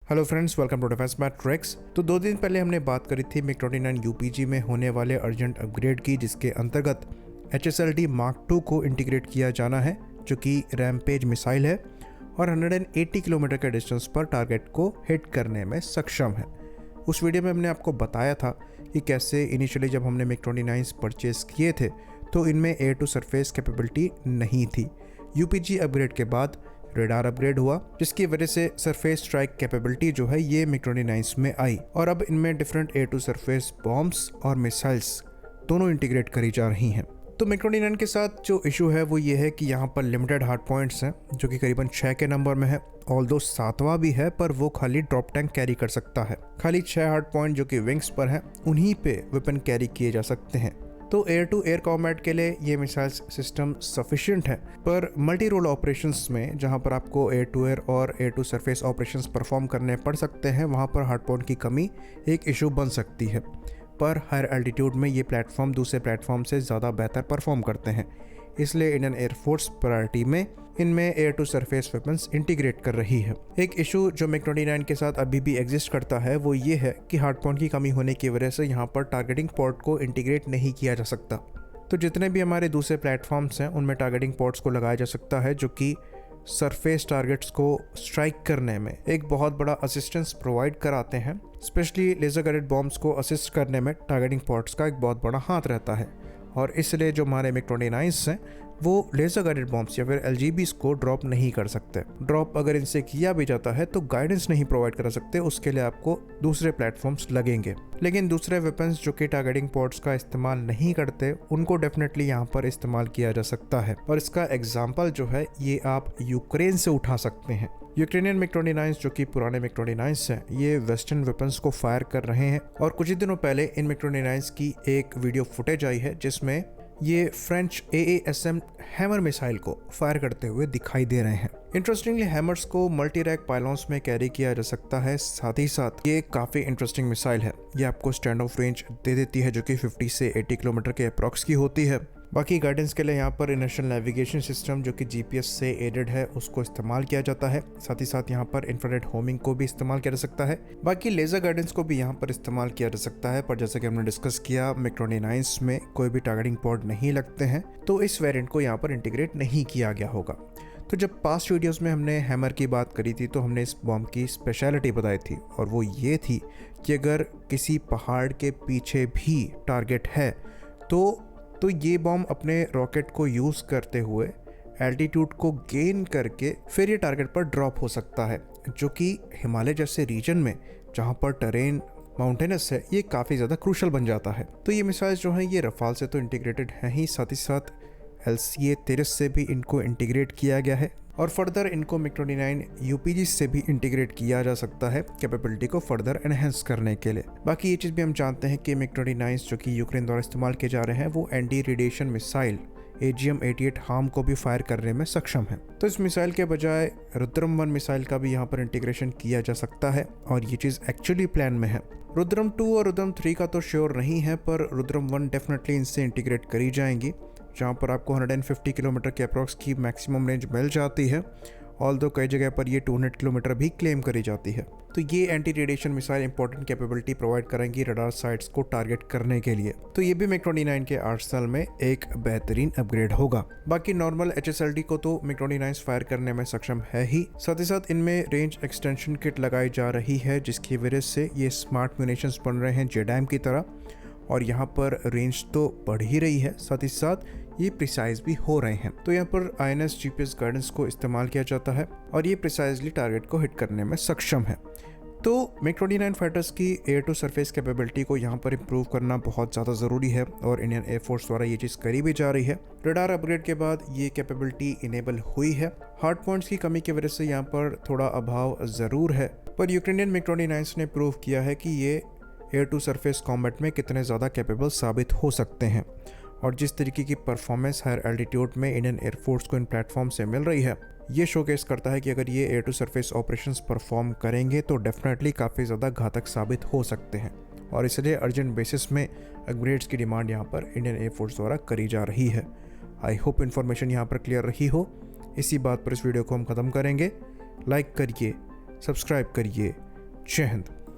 Hello friends, welcome to defence matrix. तो 2 दिन पहले हमने बात करी थी MiG-29 यूपीजी में होने वाले अर्जेंट अपग्रेड की, जिसके अंतर्गत HSLD Mark II को इंटीग्रेट किया जाना है, जो कि रैमपेज मिसाइल है और 180 किलोमीटर के डिस्टेंस पर टारगेट को हिट करने में सक्षम है। उस वीडियो में हमने आपको बताया था कि कैसे इनिशियली जब हमने MiG-29 परचेज किए थे तो इनमें एयर टू सरफेस कैपेबिलिटी नहीं थी। यूपीजी अपग्रेड के बाद रेडार अपग्रेड हुआ, जिसकी वजह से सरफेस स्ट्राइक कैपेबिलिटी जो है ये MiG-29 में आई और अब इनमें different air to surface bombs और मिसाइल्स दोनों इंटीग्रेट करी जा रही हैं। तो MiG-29 के साथ जो इशू है वो ये है कि यहाँ पर लिमिटेड हार्ड पॉइंट्स हैं, जो कि करीबन 6 के नंबर में है। ऑल्दो 7वां भी है, पर वो खाली ड्रॉप टैंक कैरी कर सकता है। खाली 6 हार्ड पॉइंट जो कि विंग्स पर हैं, उन्हीं पे वेपन कैरी किए जा सकते हैं। तो एयर टू एयर कॉम्बैट के लिए ये मिसाइल सिस्टम सफिशिएंट है, पर मल्टी रोल ऑपरेशंस में जहां पर आपको एयर टू एयर और air to surface operations perform करने पड़ सकते हैं, वहां पर हार्ड पॉइंट की कमी एक इशू बन सकती है। पर हायर एल्टीट्यूड में ये प्लेटफॉर्म दूसरे प्लेटफॉर्म से ज़्यादा बेहतर परफॉर्म करते हैं, इसलिए इंडियन एयरफोर्स प्रायोरिटी में इनमें air to surface weapons integrate कर रही है। एक इशू जो MiG-29 के साथ अभी भी एग्जिस्ट करता है वो ये है कि हार्ड पॉइंट की कमी होने की वजह से यहाँ पर टारगेटिंग पोर्ट को इंटीग्रेट नहीं किया जा सकता। तो जितने भी हमारे दूसरे प्लेटफॉर्म्स हैं उनमें टारगेटिंग पोर्ट्स को लगाया जा सकता है, जो कि सरफेस टारगेट्स को स्ट्राइक करने में एक बहुत बड़ा असिस्टेंस प्रोवाइड कराते हैं। स्पेशली लेजर गाइडेड बॉम्ब्स को असिस्ट करने में टारगेटिंग पोर्ट्स का एक बहुत बड़ा हाथ रहता है, और इसलिए जो हमारे MiG-29 हैं वो लेजर गाइडेड बॉम्ब्स या फिर LGBs को ड्रॉप नहीं कर सकते। ड्रॉप अगर इनसे किया भी जाता है तो गाइडेंस नहीं प्रोवाइड कर सकते, उसके लिए आपको दूसरे प्लेटफॉर्म्स लगेंगे। लेकिन दूसरे वेपन्स जो कि टारगेटिंग पोर्ट्स का इस्तेमाल नहीं करते, उनको डेफिनेटली यहाँ पर इस्तेमाल किया जा सकता है। और इसका एग्जाम्पल जो है ये आप यूक्रेन से उठा सकते हैं। यूक्रेनियन MiG-29 जो कि पुराने MiG-29 हैं, ये वेस्टर्न वेपन्स को फायर कर रहे हैं, और कुछ ही दिनों पहले इन MiG-29 की एक वीडियो फुटेज आई है जिसमें ये फ्रेंच AASM हैमर मिसाइल को फायर करते हुए दिखाई दे रहे हैं। इंटरेस्टिंगली हैमर्स को मल्टी रैक पायलॉन्स में कैरी किया जा सकता है। साथ ही साथ ये काफ़ी इंटरेस्टिंग मिसाइल है। ये आपको स्टैंड ऑफ रेंज दे देती है जो कि 50 से 80 किलोमीटर के अप्रॉक्स की होती है। बाकी गाइडेंस के लिए यहाँ पर इनर्शियल नेविगेशन सिस्टम जो कि GPS से एडेड है उसको इस्तेमाल किया जाता है। साथ ही साथ यहाँ पर इंफ्रारेड होमिंग को भी इस्तेमाल किया जा सकता है। बाकी लेजर गाइडेंस को भी यहाँ पर इस्तेमाल किया जा सकता है, पर जैसे कि हमने डिस्कस किया MiG-29 में कोई भी टारगेटिंग पोर्ट नहीं लगते हैं, तो इस वेरिएंट को यहाँ पर इंटीग्रेट नहीं किया गया होगा। तो जब पास्ट वीडियोस में हमने हैमर की बात करी थी तो हमने इस बॉम्ब की स्पेशलिटी बताई थी, और वो ये थी कि अगर किसी पहाड़ के पीछे भी टारगेट है तो ये बॉम्ब अपने रॉकेट को यूज़ करते हुए एल्टीट्यूड को गेन करके फिर ये टारगेट पर ड्रॉप हो सकता है, जो कि हिमालय जैसे रीजन में जहाँ पर टेरेन माउंटेनस है ये काफ़ी ज़्यादा क्रूशल बन जाता है। तो ये मिसाइल जो हैं ये रफाल से तो इंटीग्रेटेड हैं ही, साथ ही साथ LCA-30 से भी इनको इंटीग्रेट किया गया है, और फर्दर इनको MiG-29 UPG से भी इंटीग्रेट किया जा सकता है कैपेबिलिटी को फर्दर एनहेंस करने के लिए। बाकी ये चीज़ भी हम जानते हैं कि MiG-29 जो कि यूक्रेन द्वारा इस्तेमाल किए जा रहे हैं वो anti radiation missile AGM-88 harm को भी फायर करने में सक्षम है। तो इस मिसाइल के बजाय रुद्रम 1 मिसाइल का भी यहाँ पर इंटीग्रेशन किया जा सकता है, और ये चीज़ एक्चुअली प्लान में है। रुद्रम 2 और रुद्रम 3 का तो श्योर नहीं है, पर रुद्रम 1 डेफिनेटली इनसे इंटीग्रेट करी जाएंगी, जहाँ पर आपको 150 किलोमीटर के अप्रॉक्स की मैक्सिमम रेंज मिल जाती है, ऑल्दो कई जगह पर ये 200 किलोमीटर भी क्लेम करी जाती है। तो ये anti radiation missile important capability provide करेंगी रडार साइट्स को टारगेट करने के लिए। तो ये भी MiG-29 के आर्सेनल में एक बेहतरीन अपग्रेड होगा। बाकी नॉर्मल HSLD को तो MiG-29 फायर करने में सक्षम है ही, साथ ही साथ इनमें रेंज एक्सटेंशन किट लगाई जा रही है, जिसकी वजह से ये स्मार्ट म्यूनिशंस बन रहे हैं JDAM की तरह, और यहाँ पर रेंज तो बढ़ ही रही है, साथ ही साथ ये प्रिसाइज भी हो रहे हैं। तो यहाँ पर INS GPS गाइडेंस को इस्तेमाल किया जाता है, और ये प्रिसाइजली टारगेट को हिट करने में सक्षम है। तो MiG-29 फाइटर्स की एयर टू सरफेस कैपेबिलिटी को यहाँ पर इम्प्रूव करना बहुत ज़्यादा ज़रूरी है, और इंडियन एयरफोर्स द्वारा ये चीज़ करी भी जा रही है। रडार अपग्रेड के बाद ये कैपेबिलिटी इनेबल हुई है। हार्ड पॉइंट्स की कमी की वजह से यहाँ पर थोड़ा अभाव ज़रूर है, पर यूक्रेनियन MiG-29 ने प्रूव किया है कि ये एयर टू सरफेस कॉम्बैट में कितने ज़्यादा कैपेबल साबित हो सकते हैं, और जिस तरीके की परफॉर्मेंस हायर एल्टीट्यूड में इंडियन एयरफोर्स को इन प्लेटफॉर्म से मिल रही है, ये शोकेस करता है कि अगर ये air to surface operations perform करेंगे तो डेफिनेटली काफ़ी ज़्यादा घातक साबित हो सकते हैं, और इसलिए अर्जेंट बेसिस में अपग्रेड्स की डिमांड यहाँ पर इंडियन एयरफोर्स द्वारा करी जा रही है। आई होप इन्फॉर्मेशन यहाँ पर क्लियर रही हो। इसी बात पर इस वीडियो को हम ख़त्म करेंगे। लाइक करिए, सब्सक्राइब करिए, जय हिंद।